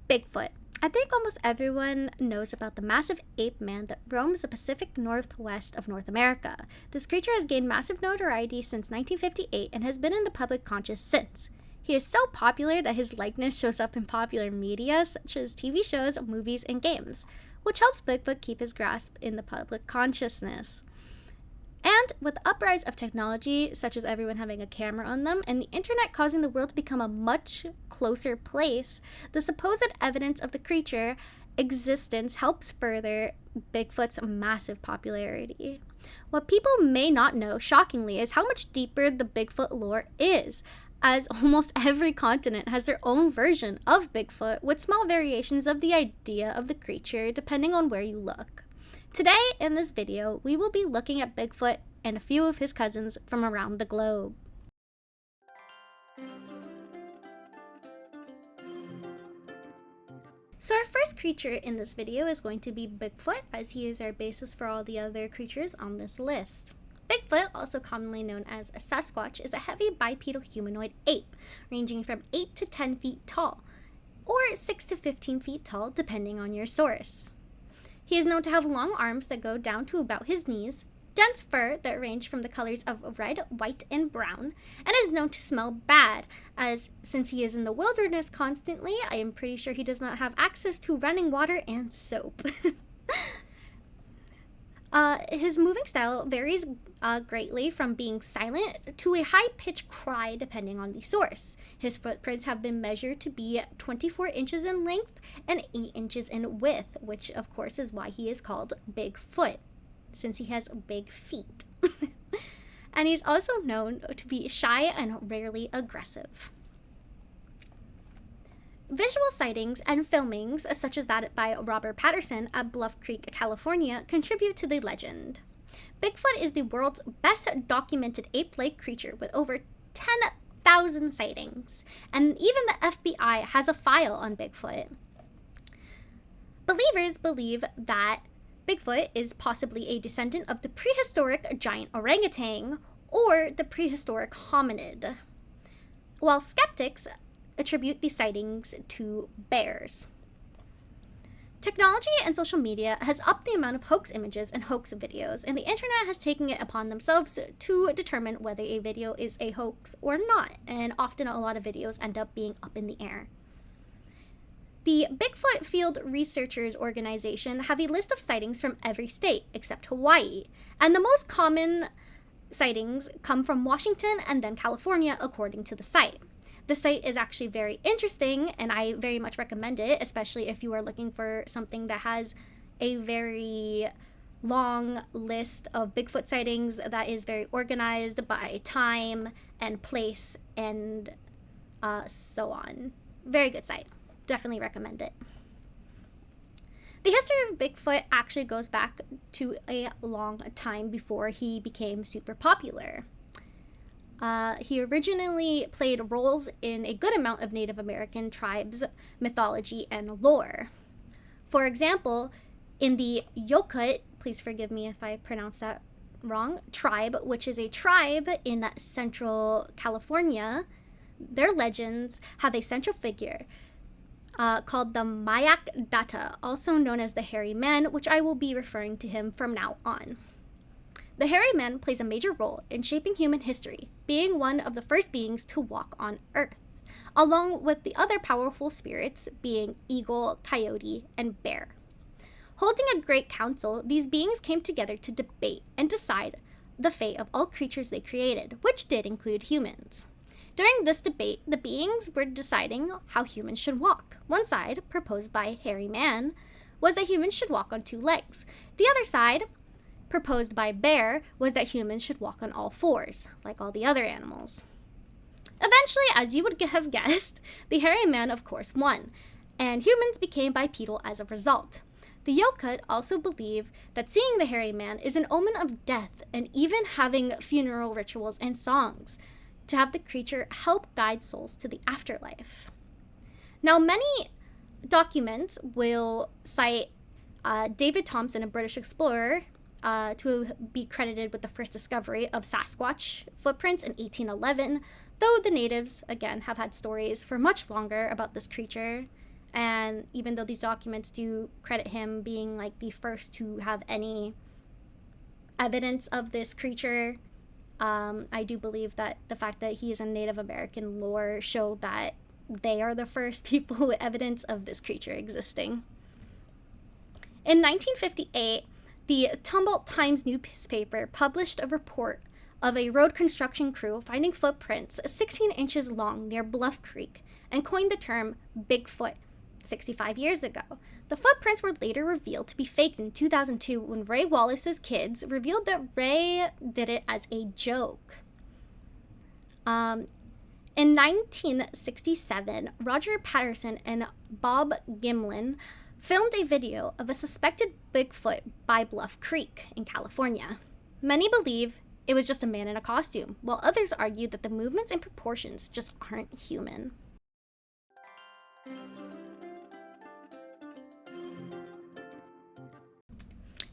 Bigfoot. I think almost everyone knows about the massive ape man that roams the Pacific Northwest of North America. This creature has gained massive notoriety since 1958 and has been in the public conscious since. He is so popular that his likeness shows up in popular media such as TV shows, movies, and games, which helps Bigfoot keep his grasp in the public consciousness. And with the uprise of technology, such as everyone having a camera on them, and the internet causing the world to become a much closer place, the supposed evidence of the creature existence helps further Bigfoot's massive popularity. What people may not know, shockingly, is how much deeper the Bigfoot lore is, as almost every continent has their own version of Bigfoot, with small variations of the idea of the creature depending on where you look. Today, in this video, we will be looking at Bigfoot and a few of his cousins from around the globe. So our first creature in this video is going to be Bigfoot, as he is our basis for all the other creatures on this list. Bigfoot, also commonly known as a Sasquatch, is a heavy bipedal humanoid ape, ranging from 8 to 10 feet tall, or 6 to 15 feet tall, depending on your source. He is known to have long arms that go down to about his knees, dense fur that range from the colors of red, white, and brown, and is known to smell bad, as since he is in the wilderness constantly, I am pretty sure he does not have access to running water and soap. His moving style varies greatly from being silent to a high-pitched cry depending on the source. His footprints have been measured to be 24 inches in length and 8 inches in width, which of course is why he is called Bigfoot, since he has big feet. And he's also known to be shy and rarely aggressive. Visual sightings and filmings, such as that by Robert Patterson at Bluff Creek, California, contribute to the legend. Bigfoot is the world's best documented ape-like creature with over 10,000 sightings, and even the FBI has a file on Bigfoot. Believers believe that Bigfoot is possibly a descendant of the prehistoric giant orangutan or the prehistoric hominid, while skeptics attribute these sightings to bears. Technology and social media has upped the amount of hoax images and hoax videos, and the internet has taken it upon themselves to determine whether a video is a hoax or not, and often a lot of videos end up being up in the air. The Bigfoot Field Researchers Organization have a list of sightings from every state except Hawaii, and the most common sightings come from Washington and then California, according to the site. The site is actually very interesting, and I very much recommend it, especially if you are looking for something that has a very long list of Bigfoot sightings that is very organized by time and place and so on. Very good site. Definitely recommend it. The history of Bigfoot actually goes back to a long time before he became super popular. He originally played roles in a good amount of Native American tribes' mythology and lore. For example, in the Yokut, please forgive me if I pronounce that wrong, tribe, which is a tribe in central California, their legends have a central figure called the Mayak Data, also known as the Hairy Man, which I will be referring to him from now on. The hairy man plays a major role in shaping human history, being one of the first beings to walk on Earth, along with the other powerful spirits being eagle, coyote, and bear. Holding a great council, these beings came together to debate and decide the fate of all creatures they created, which did include humans. During this debate, the beings were deciding how humans should walk. One side, proposed by Hairy Man, was that humans should walk on 2 legs. The other side, proposed by Bear, was that humans should walk on all 4s, like all the other animals. Eventually, as you would have guessed, the hairy man of course won, and humans became bipedal as a result. The Yokut also believe that seeing the hairy man is an omen of death, and even having funeral rituals and songs to have the creature help guide souls to the afterlife. Now, many documents will cite David Thompson, a British explorer, to be credited with the first discovery of Sasquatch footprints in 1811, though the natives, again, have had stories for much longer about this creature, And even though these documents do credit him being like the first to have any evidence of this creature, I do believe that the fact that he is a Native American lore show that they are the first people with evidence of this creature existing. In 1958, the Humboldt Times newspaper published a report of a road construction crew finding footprints 16 inches long near Bluff Creek and coined the term Bigfoot 65 years ago. The footprints were later revealed to be faked in 2002 when Ray Wallace's kids revealed that Ray did it as a joke. In 1967, Roger Patterson and Bob Gimlin filmed a video of a suspected Bigfoot by Bluff Creek in California. Many believe it was just a man in a costume, while others argue that the movements and proportions just aren't human.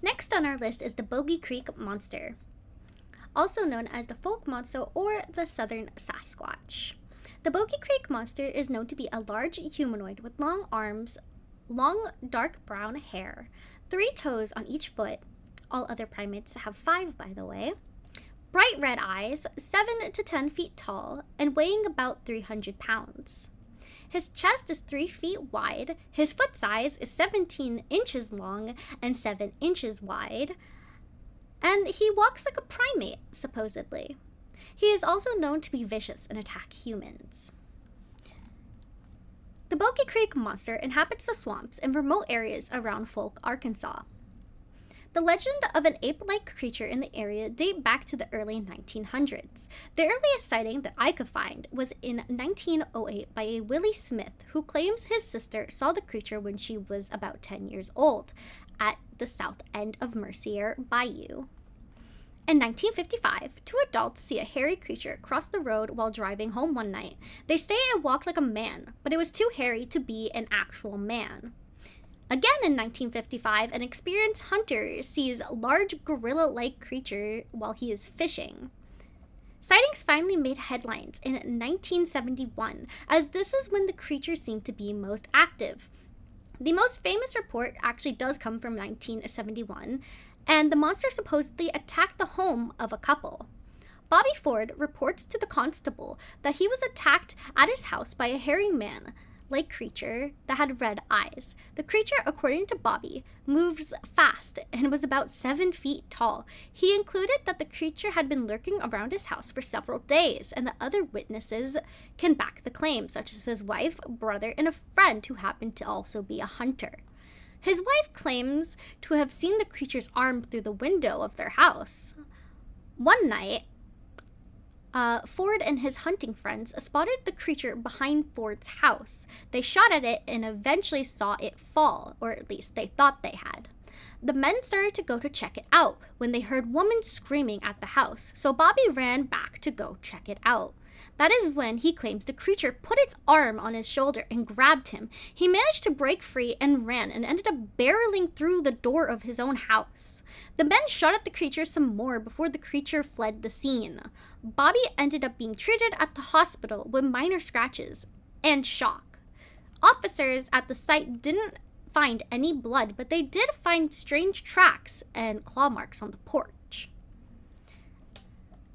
Next on our list is the Bogey Creek Monster, also known as the Folk Monster or the Southern Sasquatch. The Bogey Creek Monster is known to be a large humanoid with long arms, long dark brown hair, 3 toes on each foot. All other primates have 5, by the way. Bright red eyes, 7 to 10 feet tall, and weighing about 300 pounds. His chest is 3 feet wide, his foot size is 17 inches long and 7 inches wide, and he walks like a primate, supposedly. He is also known to be vicious and attack humans. The Bogey Creek Monster inhabits the swamps and remote areas around Folk, Arkansas. The legend of an ape-like creature in the area date back to the early 1900s. The earliest sighting that I could find was in 1908 by a Willie Smith, who claims his sister saw the creature when she was about 10 years old at the south end of Mercier Bayou. In 1955, 2 adults see a hairy creature cross the road while driving home one night. They say it walked like a man, but it was too hairy to be an actual man. Again in 1955, an experienced hunter sees a large gorilla-like creature while he is fishing. Sightings finally made headlines in 1971, as this is when the creature seemed to be most active. The most famous report actually does come from 1971, and the monster supposedly attacked the home of a couple. Bobby Ford reports to the constable that he was attacked at his house by a hairy man-like creature that had red eyes. The creature, according to Bobby, moves fast and was about 7 feet tall. He included that the creature had been lurking around his house for several days, and that other witnesses can back the claim, such as his wife, brother, and a friend who happened to also be a hunter. His wife claims to have seen the creature's arm through the window of their house. One night, Ford and his hunting friends spotted the creature behind Ford's house. They shot at it and eventually saw it fall, or at least they thought they had. The men started to go to check it out when they heard women screaming at the house, so Bobby ran back to go check it out. That is when he claims the creature put its arm on his shoulder and grabbed him. He managed to break free and ran and ended up barreling through the door of his own house. The men shot at the creature some more before the creature fled the scene. Bobby ended up being treated at the hospital with minor scratches and shock. Officers at the site didn't find any blood, but they did find strange tracks and claw marks on the porch.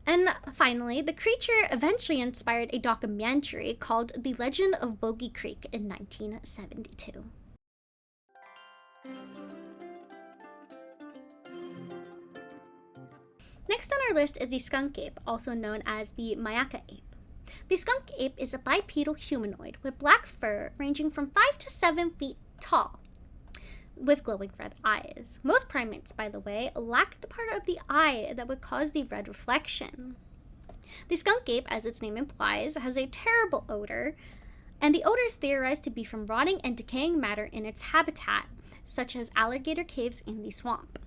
And finally, the creature eventually inspired a documentary called The Legend of Bogey Creek in 1972. Next on our list is the skunk ape, also known as the Mayaka ape. The skunk ape is a bipedal humanoid with black fur ranging from 5 to 7 feet tall, with glowing red eyes. Most primates, by the way, lack the part of the eye that would cause the red reflection. The skunk ape, as its name implies, has a terrible odor, and the odor is theorized to be from rotting and decaying matter in its habitat, such as alligator caves in the swamp.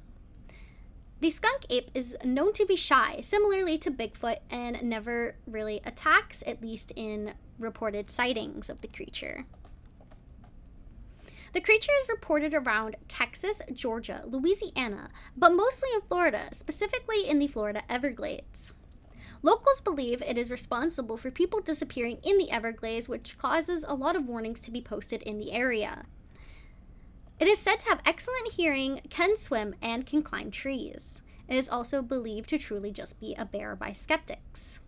The skunk ape is known to be shy, similarly to Bigfoot, and never really attacks, at least in reported sightings of the creature. The creature is reported around Texas, Georgia, Louisiana, but mostly in Florida, specifically in the Florida Everglades. Locals believe it is responsible for people disappearing in the Everglades, which causes a lot of warnings to be posted in the area. It is said to have excellent hearing, can swim, and can climb trees. It is also believed to truly just be a bear by skeptics.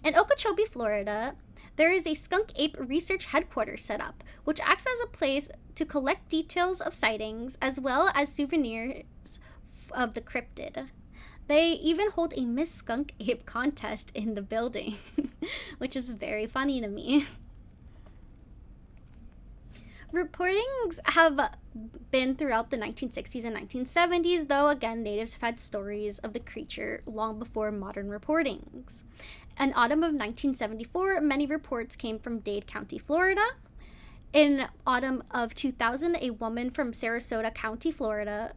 In Okeechobee, Florida, there is a skunk ape research headquarters set up, which acts as a place to collect details of sightings as well as souvenirs of the cryptid. They even hold a Miss Skunk Ape contest in the building, which is very funny to me. Reportings have been throughout the 1960s and 1970s, though again, natives have had stories of the creature long before modern reportings. In autumn of 1974, many reports came from Dade County, Florida. In autumn of 2000, a woman from Sarasota County, Florida,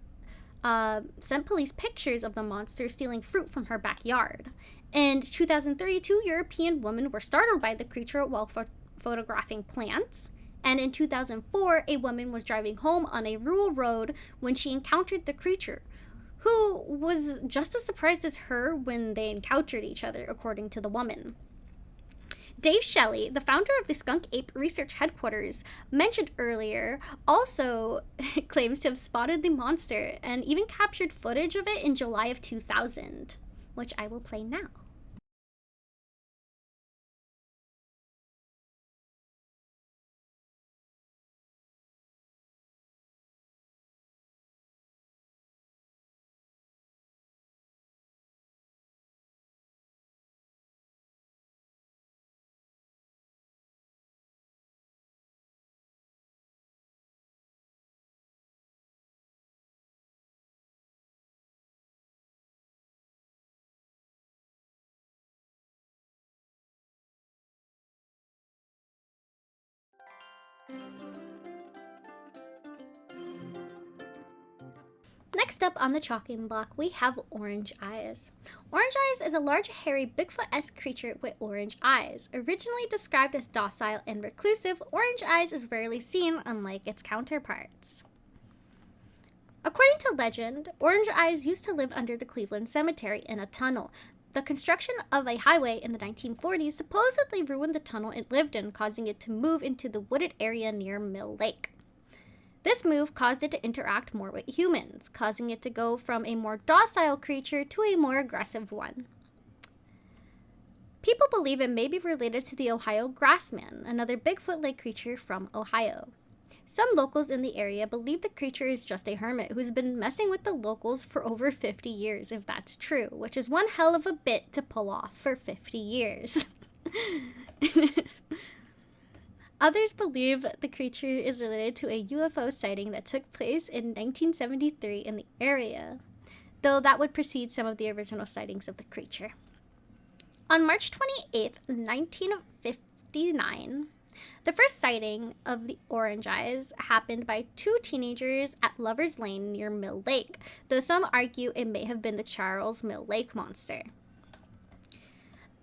sent police pictures of the monster stealing fruit from her backyard. In 2003, 2 European women were startled by the creature while photographing plants. And in 2004, a woman was driving home on a rural road when she encountered the creature, who was just as surprised as her when they encountered each other, according to the woman. Dave Shelley, the founder of the Skunk Ape Research Headquarters, mentioned earlier, also claims to have spotted the monster and even captured footage of it in July of 2000, which I will play now. Next up on the chopping block, we have Orange Eyes. Orange Eyes is a large, hairy, Bigfoot-esque creature with orange eyes. Originally described as docile and reclusive, Orange Eyes is rarely seen, unlike its counterparts. According to legend, Orange Eyes used to live under the Cleveland Cemetery in a tunnel. The construction of a highway in the 1940s supposedly ruined the tunnel it lived in, causing it to move into the wooded area near Mill Lake. This move caused it to interact more with humans, causing it to go from a more docile creature to a more aggressive one. People believe it may be related to the Ohio grassman, another Bigfoot-like creature from Ohio. Some locals in the area believe the creature is just a hermit who's been messing with the locals for over 50 years, if that's true, which is one hell of a bit to pull off for 50 years. Others believe the creature is related to a UFO sighting that took place in 1973 in the area, though that would precede some of the original sightings of the creature. On March 28, 1959, the first sighting of the Orange Eyes happened by 2 teenagers at Lover's Lane near Mill Lake, though some argue it may have been the Charles Mill Lake monster.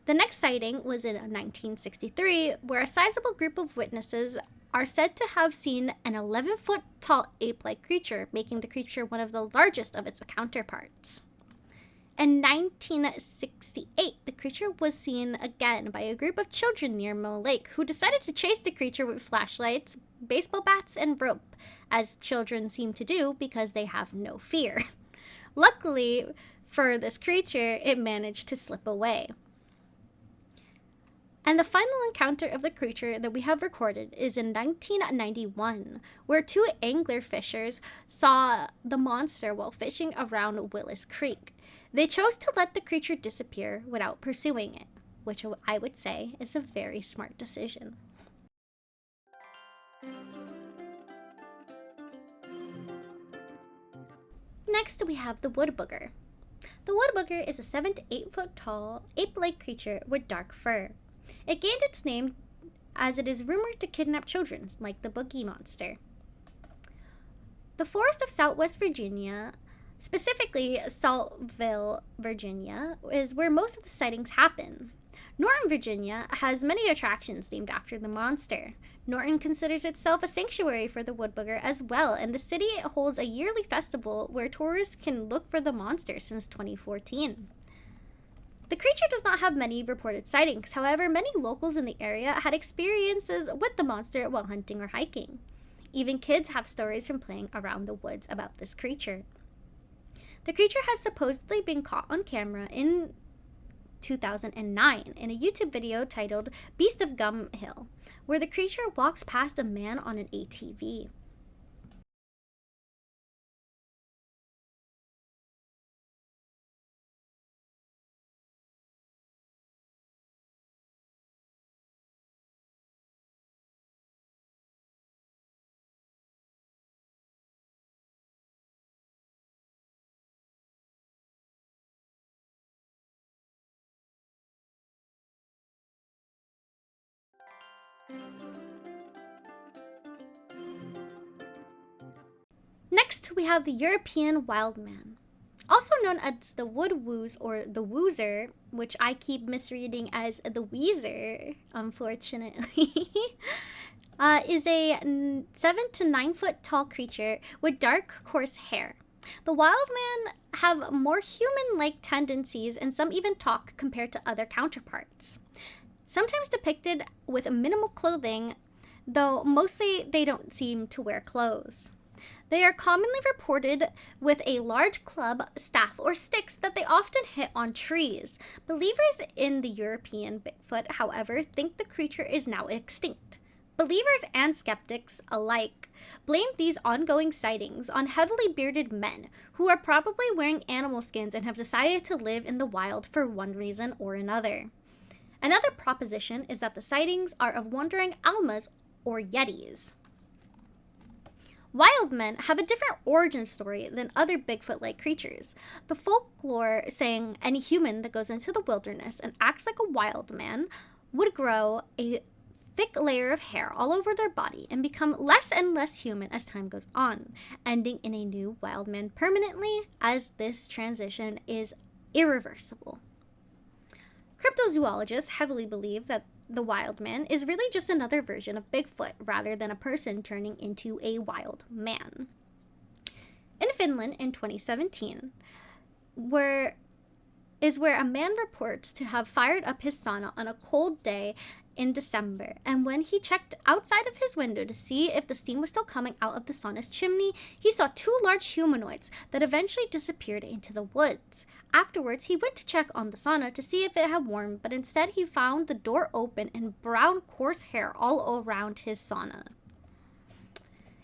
The next sighting was in 1963, where a sizable group of witnesses are said to have seen an 11-foot-tall ape-like creature, making the creature one of the largest of its counterparts. In 1968, the creature was seen again by a group of children near Mill Lake, who decided to chase the creature with flashlights, baseball bats, and rope, as children seem to do because they have no fear. Luckily for this creature, it managed to slip away. And the final encounter of the creature that we have recorded is in 1991, where 2 angler fishers saw the monster while fishing around Willis Creek. They chose to let the creature disappear without pursuing it, which I would say is a very smart decision. Next, we have the wood booger. The wood booger is a 7 to 8 foot tall, ape-like creature with dark fur. It gained its name as it is rumored to kidnap children, like the Boogie Monster. The forest of Southwest Virginia, specifically Saltville, Virginia, is where most of the sightings happen. Norton, Virginia, has many attractions named after the monster. Norton considers itself a sanctuary for the wood booger as well, and the city holds a yearly festival where tourists can look for the monster since 2014. The creature does not have many reported sightings. However, many locals in the area had experiences with the monster while hunting or hiking. Even kids have stories from playing around the woods about this creature. The creature has supposedly been caught on camera in 2009 in a YouTube video titled Beast of Gum Hill, where the creature walks past a man on an ATV. Next, we have the European wild man, also known as the wood woos or the woozer, which I keep misreading as the weezer, unfortunately, is a 7 to 9 foot tall creature with dark, coarse hair. The wild man have more human-like tendencies, and some even talk compared to other counterparts. Sometimes depicted with minimal clothing, though mostly they don't seem to wear clothes. They are commonly reported with a large club, staff, or sticks that they often hit on trees. Believers in the European Bigfoot, however, think the creature is now extinct. Believers and skeptics alike blame these ongoing sightings on heavily bearded men who are probably wearing animal skins and have decided to live in the wild for one reason or another. Another proposition is that the sightings are of wandering almas or yetis. Wild men have a different origin story than other Bigfoot-like creatures. The folklore saying any human that goes into the wilderness and acts like a wild man would grow a thick layer of hair all over their body and become less and less human as time goes on, ending in a new wild man permanently, as this transition is irreversible. Cryptozoologists heavily believe that the wild man is really just another version of Bigfoot rather than a person turning into a wild man. In Finland in 2017, where a man reports to have fired up his sauna on a cold day in December, and when he checked outside of his window to see if the steam was still coming out of the sauna's chimney, he saw two large humanoids that eventually disappeared into the woods. Afterwards, he went to check on the sauna to see if it had warmed, but instead he found the door open and brown coarse hair all around his sauna.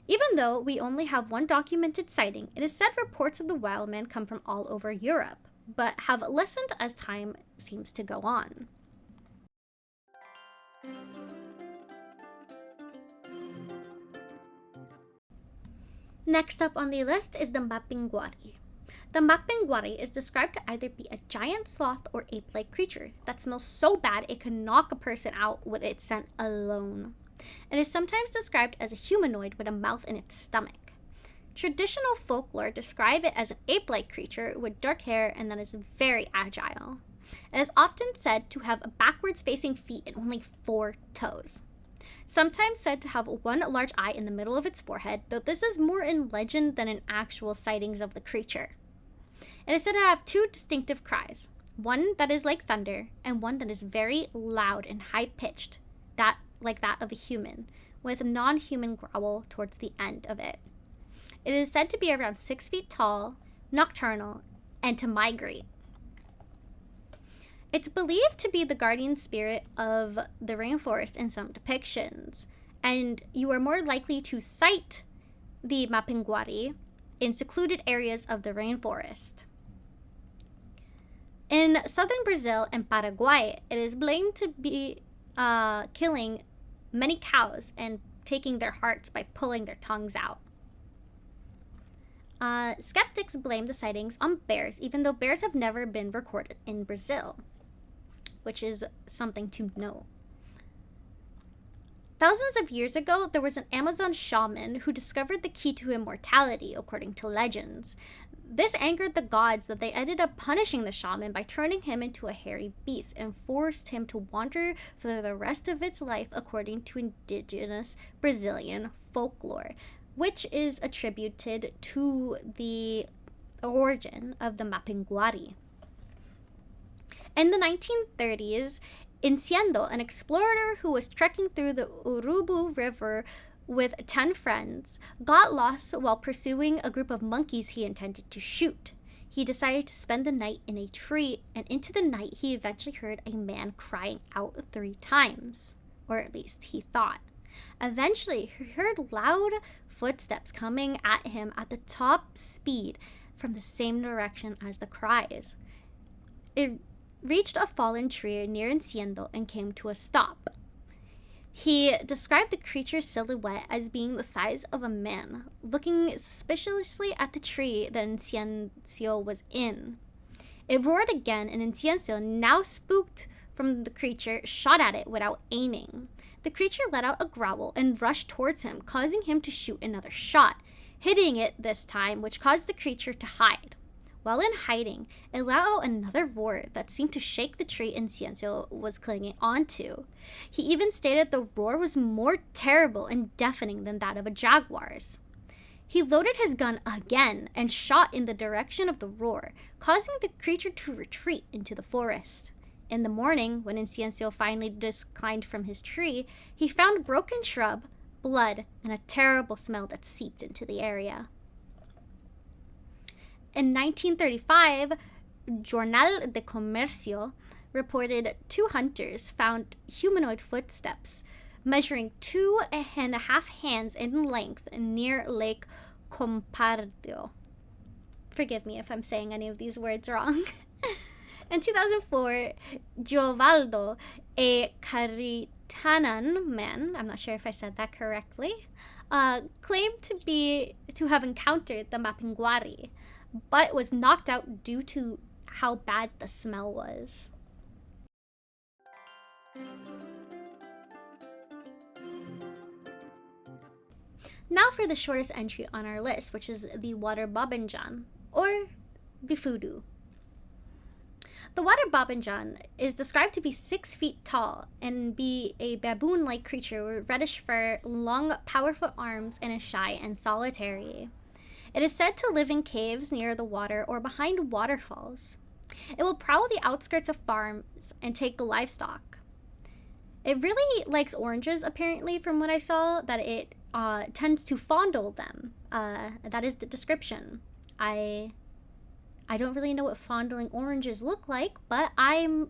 Even though we only have one documented sighting, it is said reports of the wild man come from all over Europe, but have lessened as time seems to go on. Next up on the list is the Mapinguari. The Mapinguari is described to either be a giant sloth or ape-like creature that smells so bad it can knock a person out with its scent alone. It is sometimes described as a humanoid with a mouth in its stomach. Traditional folklore describe it as an ape-like creature with dark hair and that is very agile. It is often said to have backwards-facing feet and only 4 toes. Sometimes said to have one large eye in the middle of its forehead, though this is more in legend than in actual sightings of the creature. It is said to have 2 distinctive cries, one that is like thunder and one that is very loud and high-pitched, like that of a human, with a non-human growl towards the end of it. It is said to be around 6 feet tall, nocturnal, and to migrate. It's believed to be the guardian spirit of the rainforest in some depictions, and you are more likely to sight the Mapinguari in secluded areas of the rainforest. In southern Brazil and Paraguay, it is blamed to be killing many cows and taking their hearts by pulling their tongues out. Skeptics blame the sightings on bears, even though bears have never been recorded in Brazil, which is something to know. Thousands of years ago, there was an Amazon shaman who discovered the key to immortality, according to legends. This angered the gods that they ended up punishing the shaman by turning him into a hairy beast and forced him to wander for the rest of its life, according to indigenous Brazilian folklore, which is attributed to the origin of the Mapinguari. In the 1930s, Enciendo, an explorer who was trekking through the Urubu River with 10 friends, got lost while pursuing a group of monkeys he intended to shoot. He decided to spend the night in a tree, and into the night he eventually heard a man crying out 3 times. Or at least he thought. Eventually, he heard loud footsteps coming at him at the top speed from the same direction as the cries. It reached a fallen tree near Enciendo and came to a stop. He described the creature's silhouette as being the size of a man, looking suspiciously at the tree that Enciendo was in. It roared again, and Enciendo, now spooked from the creature, shot at it without aiming. The creature let out a growl and rushed towards him, causing him to shoot another shot, hitting it this time, which caused the creature to hide. While in hiding, it let out another roar that seemed to shake the tree Enciendo was clinging onto. He even stated the roar was more terrible and deafening than that of a jaguar's. He loaded his gun again and shot in the direction of the roar, causing the creature to retreat into the forest. In the morning, when Enciendo finally declined from his tree, he found broken shrub, blood, and a terrible smell that seeped into the area. In 1935, Jornal de Comercio reported 2 hunters found humanoid footsteps measuring 2.5 hands in length near Lake Compardio. Forgive me if I'm saying any of these words wrong. In 2004, Giovaldo, a Caritanan man, I'm not sure if I said that correctly, claimed to have encountered the Mapinguari, but was knocked out due to how bad the smell was. Now for the shortest entry on our list, which is the water babanjan, or bifudu. The water babanjan is described to be 6 feet tall and be a baboon-like creature with reddish fur, long, powerful arms, and is shy and solitary. It is said to live in caves near the water or behind waterfalls. It will prowl the outskirts of farms and take livestock. It really likes oranges, apparently, from what I saw, that it tends to fondle them. That is the description. I don't really know what fondling oranges look like, but I'm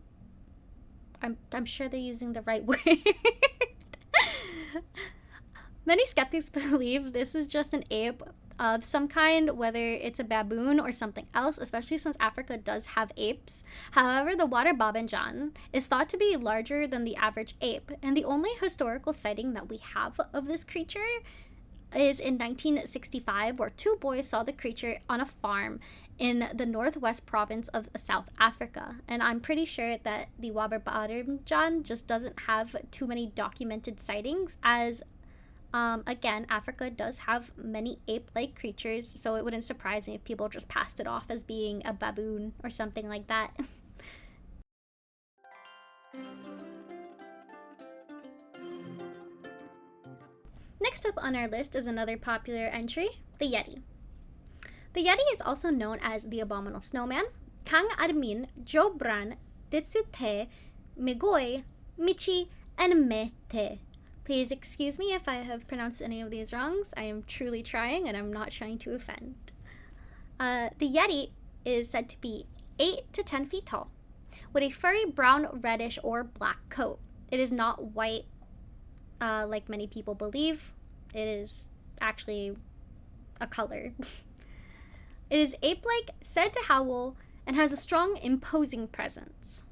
sure they're using the right word. Many skeptics believe this is just an ape of some kind, whether it's a baboon or something else, especially since Africa does have apes. However, the water babanjan is thought to be larger than the average ape, and the only historical sighting that we have of this creature is in 1965, where 2 boys saw the creature on a farm in the northwest province of South Africa. And I'm pretty sure that the water babanjan just doesn't have too many documented sightings, as again, Africa does have many ape-like creatures, so it wouldn't surprise me if people just passed it off as being a baboon or something like that. Next up on our list is another popular entry, the Yeti. The Yeti is also known as the Abominable Snowman, Kang Armin, Jobran, Ditsute, Migoi, Michi, and Mete. Please excuse me if I have pronounced any of these wrongs. I am truly trying, and I'm not trying to offend. The Yeti is said to be 8 to 10 feet tall, with a furry brown, reddish, or black coat. It is not white, like many people believe. It is actually a color. It is ape-like, said to howl, and has a strong, imposing presence.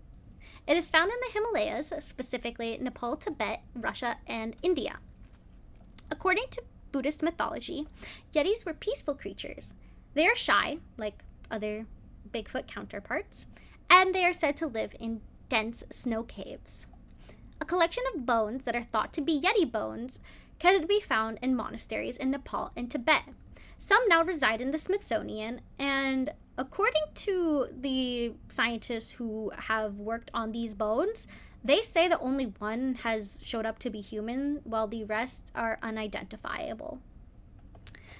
It is found in the Himalayas, specifically Nepal, Tibet, Russia, and India. According to Buddhist mythology, Yetis were peaceful creatures. They are shy, like other Bigfoot counterparts, and they are said to live in dense snow caves. A collection of bones that are thought to be Yeti bones can be found in monasteries in Nepal and Tibet. Some now reside in the Smithsonian, and according to the scientists who have worked on these bones, they say that only one has showed up to be human, while the rest are unidentifiable.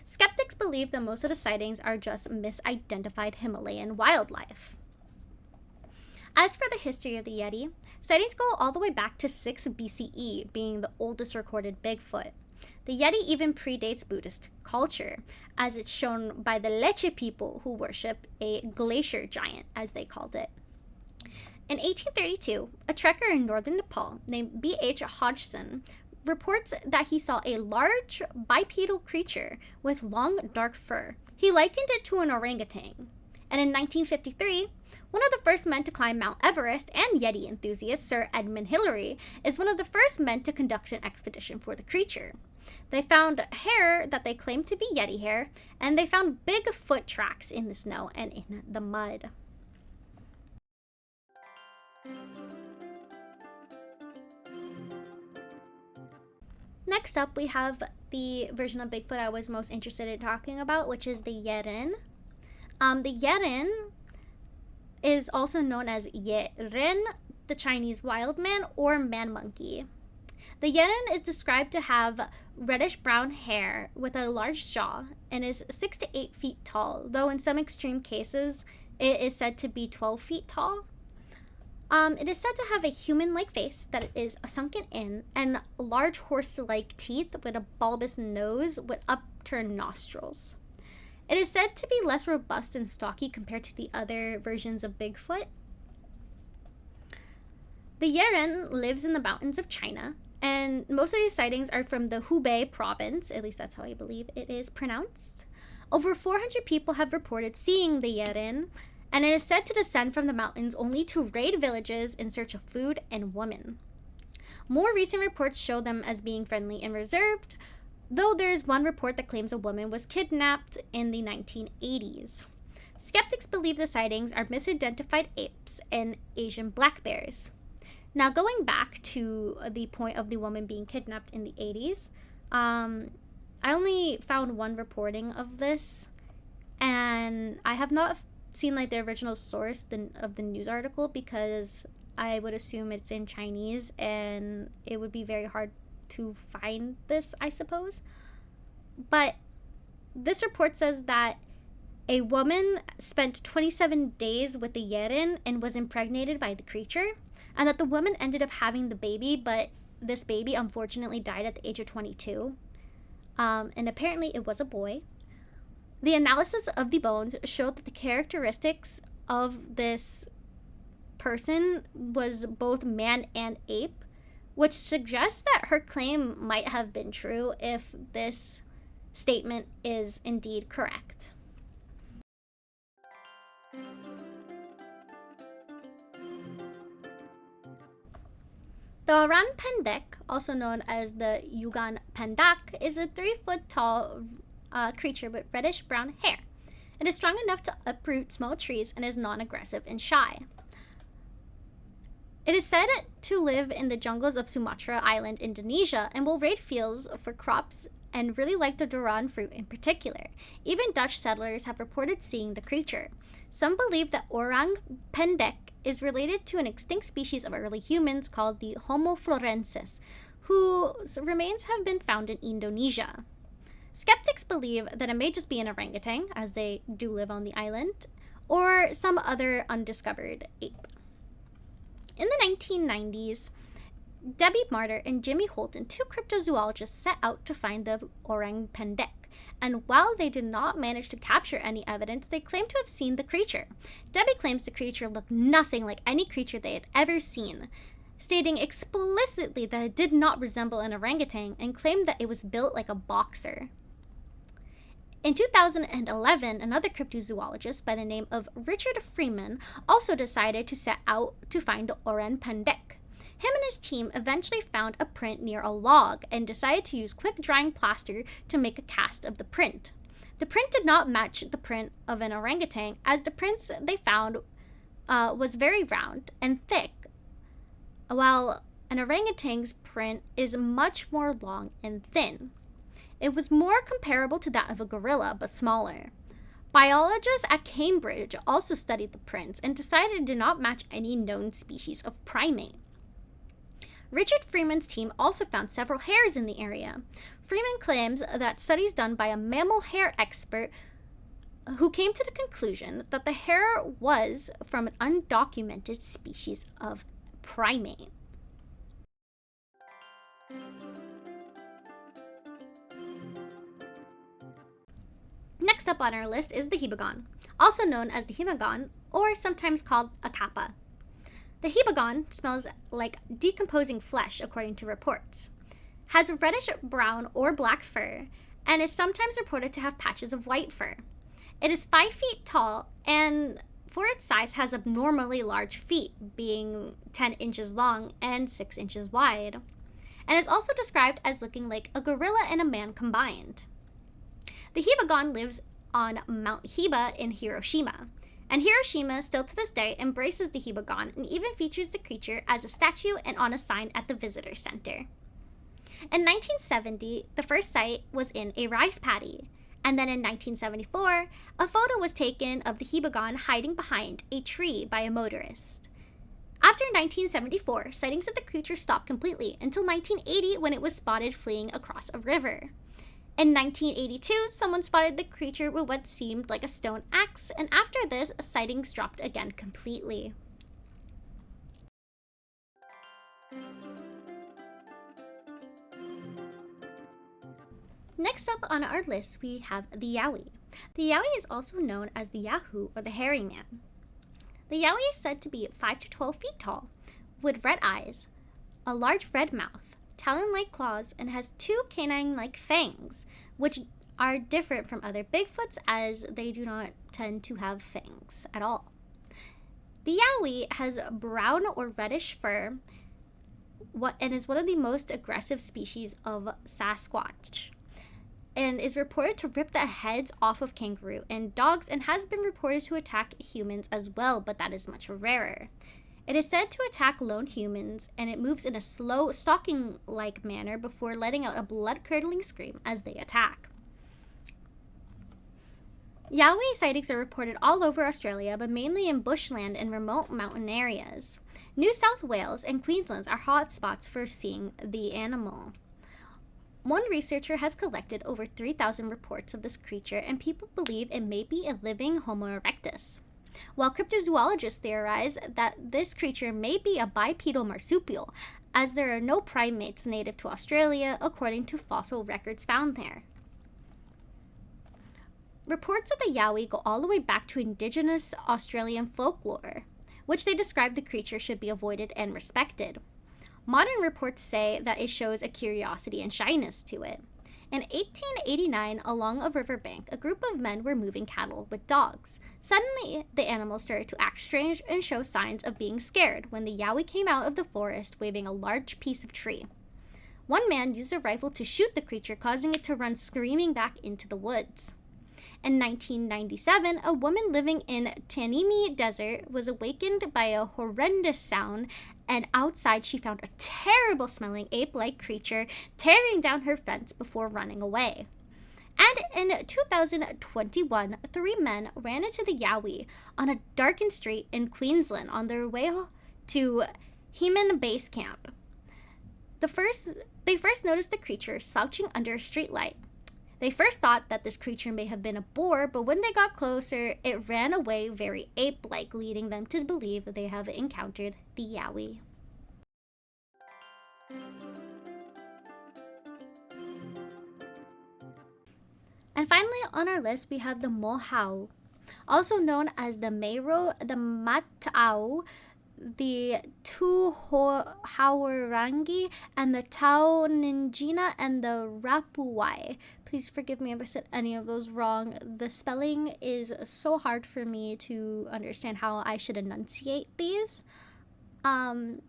Skeptics believe that most of the sightings are just misidentified Himalayan wildlife. As for the history of the Yeti, sightings go all the way back to 6 BCE, being the oldest recorded Bigfoot. The Yeti even predates Buddhist culture, as it's shown by the Lecce people who worship a glacier giant, as they called it. In 1832, a trekker in northern Nepal named B.H. Hodgson reports that he saw a large bipedal creature with long dark fur. He likened it to an orangutan. And in 1953, one of the first men to climb Mount Everest and Yeti enthusiast Sir Edmund Hillary is one of the first men to conduct an expedition for the creature. They found hair that they claimed to be Yeti hair, and they found big foot tracks in the snow and in the mud. Next up, we have the version of Bigfoot I was most interested in talking about, which is the Yeren. The Yeren is also known as Yeren, the Chinese wild man or man monkey. The Yeren is described to have reddish-brown hair with a large jaw and is 6 to 8 feet tall, though in some extreme cases it is said to be 12 feet tall. It is said to have a human-like face that is sunken in and large horse-like teeth with a bulbous nose with upturned nostrils. It is said to be less robust and stocky compared to the other versions of Bigfoot. The Yeren lives in the mountains of China, and most of these sightings are from the Hubei province, at least that's how I believe it is pronounced. Over 400 people have reported seeing the Yeren, and it is said to descend from the mountains only to raid villages in search of food and women. More recent reports show them as being friendly and reserved, though there is one report that claims a woman was kidnapped in the 1980s. Skeptics believe the sightings are misidentified apes and Asian black bears. Now, going back to the point of the woman being kidnapped in the 80s, I only found one reporting of this, and I have not seen like the original source of the news article because I would assume it's in Chinese and it would be very hard to find this, I suppose. But this report says that a woman spent 27 days with the Yeren and was impregnated by the creature, and that the woman ended up having the baby, but this baby unfortunately died at the age of 22. And apparently it was a boy. The analysis of the bones showed that the characteristics of this person was both man and ape, which suggests that her claim might have been true if this statement is indeed correct. The Orang Pendek, also known as the Yugan Pendak, is a 3-foot-tall creature with reddish-brown hair. It is strong enough to uproot small trees and is non-aggressive and shy. It is said to live in the jungles of Sumatra Island, Indonesia, and will raid fields for crops and really like the durian fruit in particular. Even Dutch settlers have reported seeing the creature. Some believe that Orang Pendek is related to an extinct species of early humans called the Homo florensis, whose remains have been found in Indonesia. Skeptics believe that it may just be an orangutan, as they do live on the island, or some other undiscovered ape. In the 1990s, Debbie Martyr and Jimmy Holton, 2 cryptozoologists, set out to find the Orang Pendek, and while they did not manage to capture any evidence, they claimed to have seen the creature. Debbie claims the creature looked nothing like any creature they had ever seen, stating explicitly that it did not resemble an orangutan and claimed that it was built like a boxer. In 2011, another cryptozoologist by the name of Richard Freeman also decided to set out to find the Orang Pendek. Him and his team eventually found a print near a log and decided to use quick-drying plaster to make a cast of the print. The print did not match the print of an orangutan, as the prints they found was very round and thick, while an orangutan's print is much more long and thin. It was more comparable to that of a gorilla, but smaller. Biologists at Cambridge also studied the prints and decided it did not match any known species of primate. Richard Freeman's team also found several hairs in the area. Freeman claims that studies done by a mammal hair expert who came to the conclusion that the hair was from an undocumented species of primate. Next up on our list is the hibagon, also known as the hibagon or sometimes called a kappa. The hibagon smells like decomposing flesh according to reports, has a reddish brown or black fur, and is sometimes reported to have patches of white fur. It is 5 feet tall and for its size has abnormally large feet, being 10 inches long and 6 inches wide, and is also described as looking like a gorilla and a man combined. The hibagon lives on Mount Hiba in Hiroshima, and Hiroshima still to this day embraces the hibagon and even features the creature as a statue and on a sign at the visitor center. In 1970, the first sight was in a rice paddy, and then in 1974, a photo was taken of the hibagon hiding behind a tree by a motorist. After 1974, sightings of the creature stopped completely until 1980 when it was spotted fleeing across a river. In 1982, someone spotted the creature with what seemed like a stone axe, and after this, sightings dropped again completely. Next up on our list, we have the yowie. The yowie is also known as the yahoo or the hairy man. The yowie is said to be 5 to 12 feet tall, with red eyes, a large red mouth, talon-like claws, and has 2 canine-like fangs, which are different from other Bigfoots as they do not tend to have fangs at all. The yowie has brown or reddish fur and is one of the most aggressive species of Sasquatch, and is reported to rip the heads off of kangaroo and dogs, and has been reported to attack humans as well, but that is much rarer. It is said to attack lone humans, and it moves in a slow, stalking-like manner before letting out a blood-curdling scream as they attack. Yowie sightings are reported all over Australia, but mainly in bushland and remote mountain areas. New South Wales and Queensland are hotspots for seeing the animal. One researcher has collected over 3,000 reports of this creature, and people believe it may be a living Homo erectus, while cryptozoologists theorize that this creature may be a bipedal marsupial, as there are no primates native to Australia according to fossil records found there. Reports of the yowie go all the way back to Indigenous Australian folklore, which they describe the creature should be avoided and respected. Modern reports say that it shows a curiosity and shyness to it. In 1889, along a riverbank, a group of men were moving cattle with dogs. Suddenly, the animals started to act strange and show signs of being scared when the yowie came out of the forest waving a large piece of tree. One man used a rifle to shoot the creature, causing it to run screaming back into the woods. In 1997, a woman living in Tanimi Desert was awakened by a horrendous sound, and outside she found a terrible-smelling ape-like creature tearing down her fence before running away. And in 2021, 3 men ran into the yowie on a darkened street in Queensland on their way to Heman Base Camp. They first noticed the creature slouching under a streetlight. They first thought that this creature may have been a boar, but when they got closer, it ran away very ape-like, leading them to believe they have encountered the yowie. And finally on our list, we have the mohau, also known as the meiro, the matau, the Tuhaurangi, and the Tauninjina, and the Rapuwai. Please forgive me if I said any of those wrong. The spelling is so hard for me to understand how I should enunciate these. The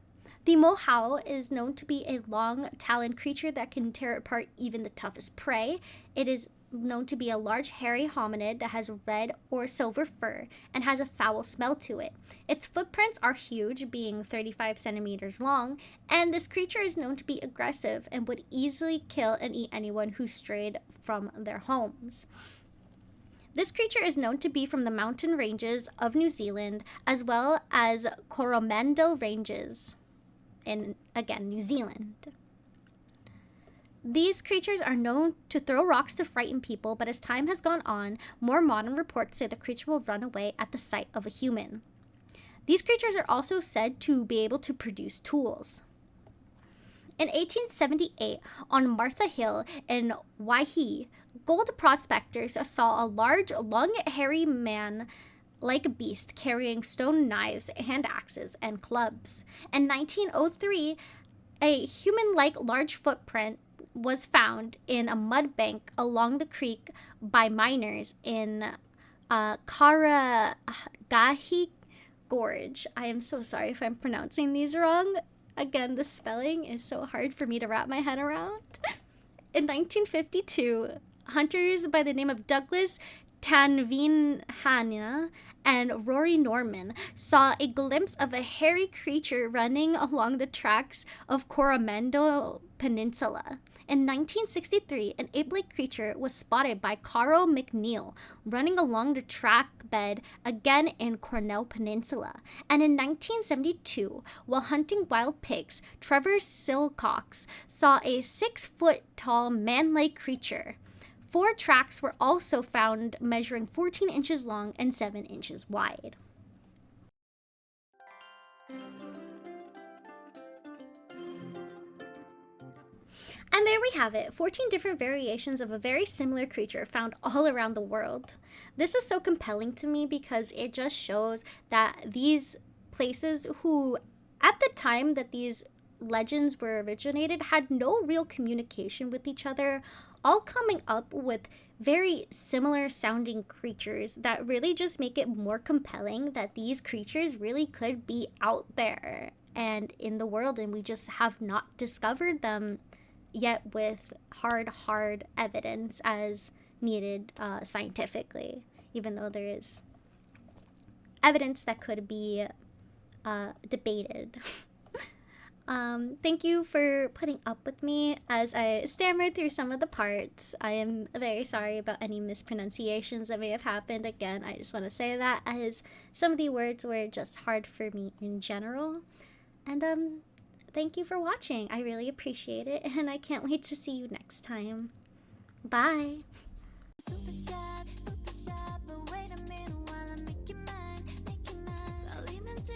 mohau is known to be a long-taloned creature that can tear apart even the toughest prey. It is known to be a large hairy hominid that has red or silver fur and has a foul smell to it. Its footprints are huge, being 35 centimeters long, and this creature is known to be aggressive and would easily kill and eat anyone who strayed from their homes. This creature is known to be from the mountain ranges of New Zealand as well as Coromandel Ranges in, again, New Zealand. These creatures are known to throw rocks to frighten people, but as time has gone on, more modern reports say the creature will run away at the sight of a human. These creatures are also said to be able to produce tools. In 1878, on Martha Hill in Waihee, gold prospectors saw a large, long, hairy man-like beast carrying stone knives, hand axes, and clubs. In 1903, a human-like large footprint was found in a mud bank along the creek by miners in Karagahi Gorge. I am so sorry if I'm pronouncing these wrong. Again, the spelling is so hard for me to wrap my head around. In 1952, hunters by the name of Douglas Tanvinhana and Rory Norman saw a glimpse of a hairy creature running along the tracks of Coromandel Peninsula. In 1963, an ape-like creature was spotted by Carl McNeil running along the track bed again in Cornell Peninsula. And in 1972, while hunting wild pigs, Trevor Silcox saw a 6-foot-tall man-like creature. 4 tracks were also found measuring 14 inches long and 7 inches wide. And there we have it, 14 different variations of a very similar creature found all around the world. This is so compelling to me because it just shows that these places who, at the time that these legends were originated, had no real communication with each other, all coming up with very similar sounding creatures that really just make it more compelling that these creatures really could be out there and in the world, and we just have not discovered them yet with hard evidence as needed scientifically, even though there is evidence that could be debated. Thank you for putting up with me as I stammered through some of the parts. I am very sorry about any mispronunciations that may have happened. Again, I just want to say that as some of the words were just hard for me in general. And thank you for watching. I really appreciate it, and I can't wait to see you next time. Bye!